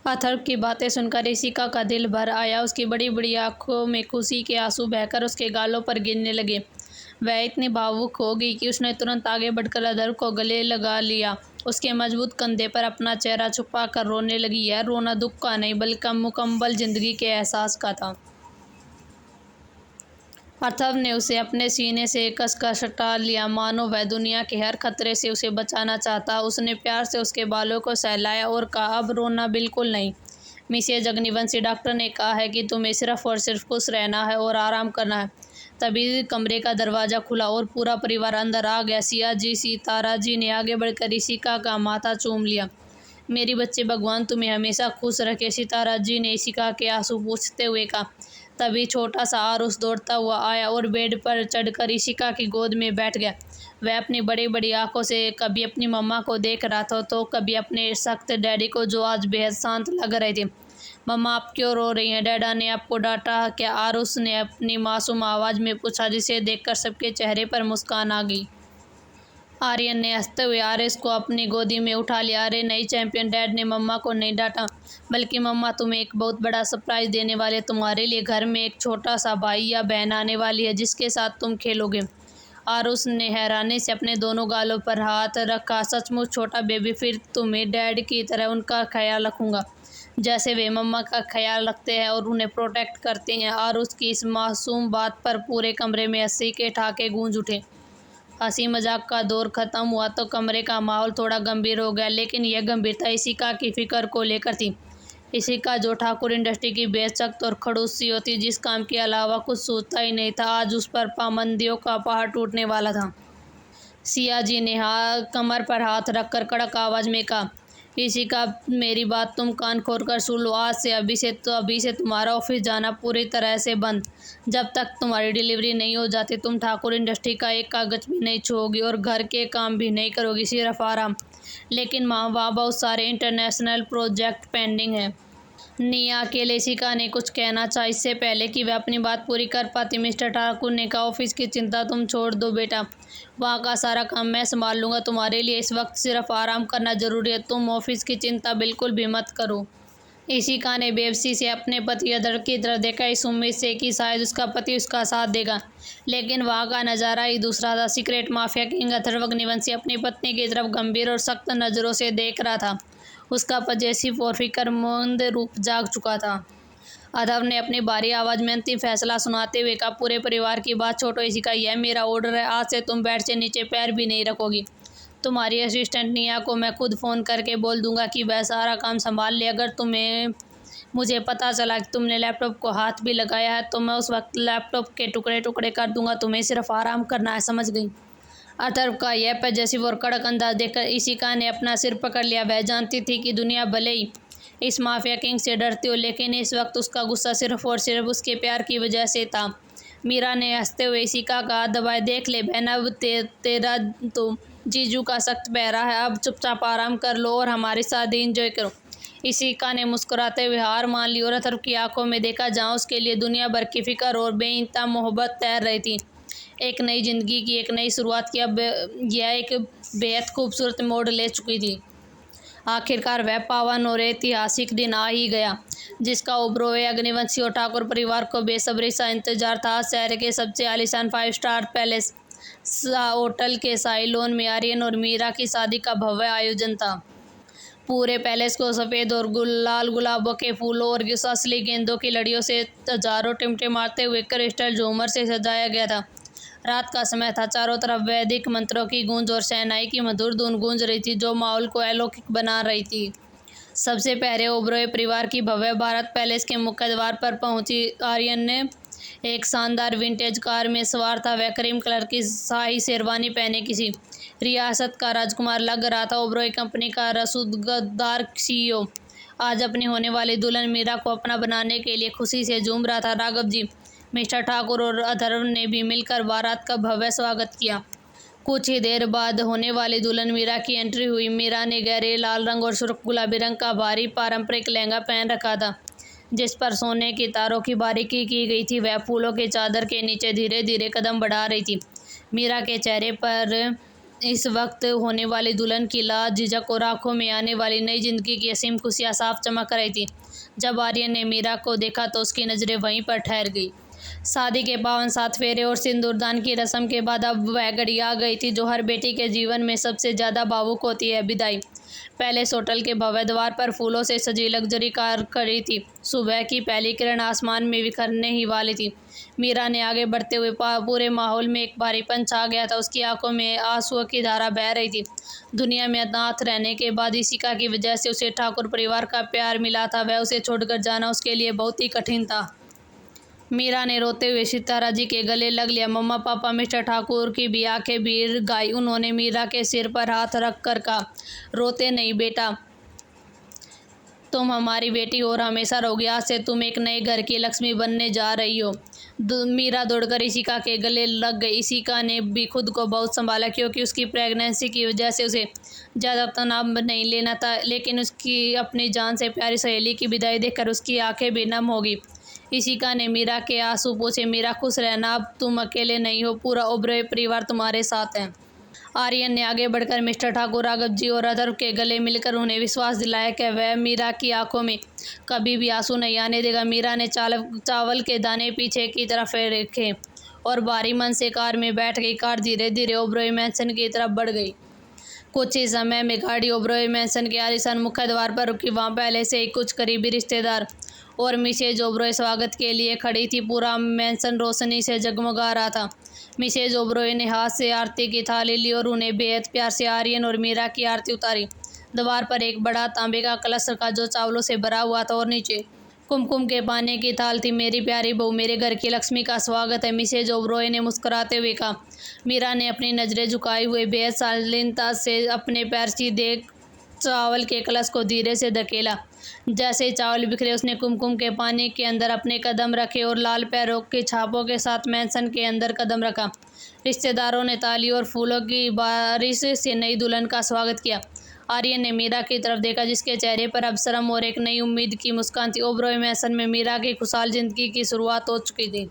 अथर्व की बातें सुनकर ऋषिका का दिल भर आया। उसकी बड़ी बड़ी आंखों में खुशी के आंसू बहकर उसके गालों पर गिरने लगे। वह इतनी भावुक हो गई कि उसने तुरंत आगे बढ़कर अथर्व को गले लगा लिया। उसके मजबूत कंधे पर अपना चेहरा छुपा कर रोने लगी। यह रोना दुख का नहीं बल्कि मुकम्मल जिंदगी के एहसास का था। अथर्व ने उसे अपने सीने से कसकर सटा लिया, मानो वह दुनिया के हर खतरे से उसे बचाना चाहता। उसने प्यार से उसके बालों को सहलाया और कहा, अब रोना बिल्कुल नहीं मिसेज अग्निवंशी, डॉक्टर ने कहा है कि तुम्हें सिर्फ और सिर्फ खुश रहना है और आराम करना है। तभी कमरे का दरवाज़ा खुला और पूरा परिवार अंदर आ गया। सिया जी, सितारा जी ने आगे बढ़कर ऋषिका का माथा चूम लिया। मेरी बच्चे, भगवान तुम्हें हमेशा खुश रखे, सितारा जी ने ऋषिका के आंसू पोंछते हुए कहा। तभी छोटा सा आरुष दौड़ता हुआ आया और बेड पर चढ़कर ऋषिका की गोद में बैठ गया। वह अपनी बड़ी बड़ी आंखों से कभी अपनी मम्मा को देख रहा था तो कभी अपने सख्त डैडी को, जो आज बेहद शांत लग रहे थे। मम्मा, आप क्यों रो रही हैं? डैडा ने आपको डांटा क्या? आरुष ने अपनी मासूम आवाज़ में पूछा, जिसे देखकर सबके चेहरे पर मुस्कान आ गई। आर्यन ने हंसते हुए आरुष को अपनी गोदी में उठा लिया। अरे नहीं चैंपियन, डैड ने मम्मा को नहीं डांटा, बल्कि मम्मा तुम्हें एक बहुत बड़ा सरप्राइज देने वाले। तुम्हारे लिए घर में एक छोटा सा भाई या बहन आने वाली है जिसके साथ तुम खेलोगे। आरुष ने हैरानी से अपने दोनों गालों पर हाथ रखा। सचमुच छोटा बेबी, फिर तुम्हें डैड की तरह उनका ख्याल रखूंगा जैसे वे मम्मा का ख्याल रखते हैं और उन्हें प्रोटेक्ट करते हैं। आरुष की इस मासूम बात पर पूरे कमरे में हंसी के ठहाके गूंज उठे। हंसी मजाक का दौर खत्म हुआ तो कमरे का माहौल थोड़ा गंभीर हो गया, लेकिन यह गंभीरता ऋषिका की फिक्र को लेकर थी। ऋषिका, जो ठाकुर इंडस्ट्री की बेसख्त और खड़ूस सी होती, जिस काम के अलावा कुछ सोचता ही नहीं था, आज उस पर पाबंदियों का पहाड़ टूटने वाला था। सिया जी ने कमर पर हाथ रखकर कड़क आवाज में कहा, ऋषिका, मेरी बात तुम कान खोलकर सुन लो। आज से अभी से तुम्हारा ऑफिस जाना पूरी तरह से बंद। जब तक तुम्हारी डिलीवरी नहीं हो जाती तुम ठाकुर इंडस्ट्री का एक कागज भी नहीं छुओगी और घर के काम भी नहीं करोगी, सिर्फ आराम। लेकिन माँ, वहाँ बहुत सारे इंटरनेशनल प्रोजेक्ट पेंडिंग हैं। निया अकेले ऋषिका ने कुछ कहना चाहा। इससे पहले कि वह अपनी बात पूरी कर पाती, मिस्टर ठाकुर ने कहा, ऑफिस की चिंता तुम छोड़ दो बेटा, वहाँ का सारा काम मैं संभाल लूँगा। तुम्हारे लिए इस वक्त सिर्फ आराम करना जरूरी है। तुम ऑफिस की चिंता बिल्कुल भी मत करो। ऋषिका ने बेबसी से अपने पति अथर्व की तरफ देखा, इस उम्मीद से कि शायद उसका पति उसका साथ देगा, लेकिन वहाँ का नज़ारा ही दूसरा था। Secret mafia king Atharva Agnivanshi अपनी पत्नी की तरफ गंभीर और सख्त नज़रों से देख रहा था। उसका पजेसिव और फिक्रमंद रूप जाग चुका था। अथर्व ने अपनी भारी आवाज़ में अंतिम फैसला सुनाते हुए कहा, पूरे परिवार की बात छोड़ो ऋषिका, यह मेरा ऑर्डर है। आज से तुम बेड से नीचे पैर भी नहीं रखोगी। तुम्हारी असिस्टेंट निया को मैं खुद फ़ोन करके बोल दूंगा कि वह सारा काम संभाल ले। अगर मुझे पता चला कि तुमने लैपटॉप को हाथ भी लगाया है तो मैं उस वक्त लैपटॉप के टुकड़े टुकड़े कर दूंगा। तुम्हें सिर्फ आराम करना है, समझ गई? अथर्व का यह पजेसिव और कड़क अंदाज देखकर ऋषिका ने अपना सिर पकड़ लिया। वह जानती थी कि दुनिया भले ही इस माफिया किंग से डरती हो, लेकिन इस वक्त उसका गुस्सा सिर्फ और सिर्फ उसके प्यार की वजह से था। मीरा ने हंसते हुए ऋषिका का हाथ दबाए, देख ले बहन, अब तेरा तो जीजू का सख्त पहरा है। अब चुपचाप आराम कर लो और हमारी शादी एंजॉय करो। ऋषिका ने मुस्कुराते हुए हार मान ली और अथर्व की आंखों में देखा, जहाँ उसके लिए दुनिया भर की फिक्र और बेइंतहा मोहब्बत तैर रही थी। एक नई जिंदगी की एक नई शुरुआत की अब यह एक बेहद खूबसूरत मोड़ ले चुकी थी। आखिरकार वह पावन और ऐतिहासिक दिन आ ही गया, जिसका ओबरॉय अग्निवंशी और ठाकुर परिवार को बेसब्री सा इंतजार था। शहर के सबसे आलीशान 5 स्टार पैलेस होटल के शाही लॉन में आर्यन और मीरा की शादी का भव्य आयोजन था। पूरे पैलेस को सफ़ेद और लाल गुलाबों के फूलों और असली गेंदों की लड़ियों से हजारों टिमटिमाते हुए क्रिस्टल झूमर से सजाया गया था। रात का समय था। चारों तरफ वैदिक मंत्रों की गूंज और शहनाई की मधुर धुन गूंज रही थी, जो माहौल को अलौकिक बना रही थी। सबसे पहले ओबरॉय परिवार की भव्य भारत पैलेस के मुख्य द्वार पर पहुंची। आर्यन ने एक शानदार विंटेज कार में सवार था। वह क्रीम कलर की शाही शेरवानी पहने किसी रियासत का राजकुमार लग रहा था। ओबरॉय कंपनी का रसूखदार सीईओ आज अपनी होने वाली दुल्हन मीरा को अपना बनाने के लिए खुशी से झूम रहा था। राघव जी, मिस्टर ठाकुर और अथर्व ने भी मिलकर बारात का भव्य स्वागत किया। कुछ ही देर बाद होने वाली दुल्हन मीरा की एंट्री हुई। मीरा ने गहरे लाल रंग और सुर्ख गुलाबी रंग का भारी पारंपरिक लहंगा पहन रखा था, जिस पर सोने की तारों की बारीकी की गई थी। वह फूलों की चादर के नीचे धीरे धीरे कदम बढ़ा रही थी। मीरा के चेहरे पर इस वक्त होने वाली दुल्हन की लाज, झिझक और आंखों में आने वाली नई जिंदगी की असीम खुशियां साफ चमक रही थी। जब आर्यन ने मीरा को देखा तो उसकी नज़रें वहीं पर ठहर गई। शादी के पावन 7 फेरे और सिंदूरदान की रस्म के बाद अब वह घड़ी आ गई थी जो हर बेटी के जीवन में सबसे ज़्यादा भावुक होती है, विदाई। पैलेस होटल के भव्य द्वार पर फूलों से सजी लग्जरी कार खड़ी थी। सुबह की पहली किरण आसमान में बिखरने ही वाली थी। मीरा ने आगे बढ़ते हुए पूरे माहौल में एक भारीपन छा गया था। उसकी आंखों में आंसुओं की धारा बह रही थी। दुनिया में अनाथ रहने के बाद इशिका की वजह से उसे ठाकुर परिवार का प्यार मिला था, वह उसे छोड़कर जाना उसके लिए बहुत ही कठिन था। मीरा ने रोते हुए सितारा जी के गले लग लिया। मम्मा पापा मिस्टर ठाकुर की भी आंखें भीर गाई। उन्होंने मीरा के सिर पर हाथ रख कर कहा, रोते नहीं बेटा, तुम हमारी बेटी और हमेशा रहोगी। आज से तुम एक नए घर की लक्ष्मी बनने जा रही हो। मीरा दौड़कर इशिका के गले लग गई। इशिका ने भी खुद को बहुत संभाला क्योंकि उसकी प्रेगनेंसी की वजह से उसे ज़्यादा तनाव नहीं लेना था, लेकिन उसकी अपनी जान से प्यारी सहेली की विदाई देखकर उसकी आंखें भी नम हो गई। इशिका ने मीरा के आंसू पोंछे, मीरा खुश रहना, अब तुम अकेले नहीं हो, पूरा ओबरॉय परिवार तुम्हारे साथ है। आर्यन ने आगे बढ़कर मिस्टर ठाकुर, राघव जी और अदर के गले मिलकर उन्हें विश्वास दिलाया कि वह मीरा की आंखों में कभी भी आंसू नहीं आने देगा। मीरा ने चावल के दाने पीछे की तरफ रखे और भारी मन से कार में बैठ गई। कार धीरे धीरे ओबरॉय मैंसन की तरफ बढ़ गई। कुछ ही समय में गाड़ी ओबरॉय मैंसन के आलीशान मुख्य द्वार पर रुकी। वहाँ पहले से ही कुछ करीबी रिश्तेदार और मिसेज ओबरॉय स्वागत के लिए खड़ी थी। पूरा मैंसन रोशनी से जगमगा रहा था। मिसेज ओबरॉय ने हाथ से आरती की थाली ली और उन्हें बेहद प्यार से आर्यन और मीरा की आरती उतारी। द्वार पर एक बड़ा तांबे का कलश रखा जो चावलों से भरा हुआ था और नीचे कुमकुम के पानी की थाल थी। मेरी प्यारी बहू, मेरे घर की लक्ष्मी का स्वागत है, मिसेज ओबरॉय ने मुस्कुराते हुए कहा। मीरा ने अपनी नज़रें झुकाए हुए बेहद शालीनता से अपने पैर सीधे चावल के कलश को धीरे से धकेला। जैसे ही चावल बिखरे उसने कुमकुम के पानी के अंदर अपने कदम रखे और लाल पैरों के छापों के साथ मैंसन के अंदर कदम रखा। रिश्तेदारों ने ताली और फूलों की बारिश से नई दुल्हन का स्वागत किया। आर्यन ने मीरा की तरफ देखा जिसके चेहरे पर अब शर्म और एक नई उम्मीद की मुस्कान थी। ओबरॉय मैंसन में मीरा की खुशहाल जिंदगी की शुरुआत हो चुकी थी।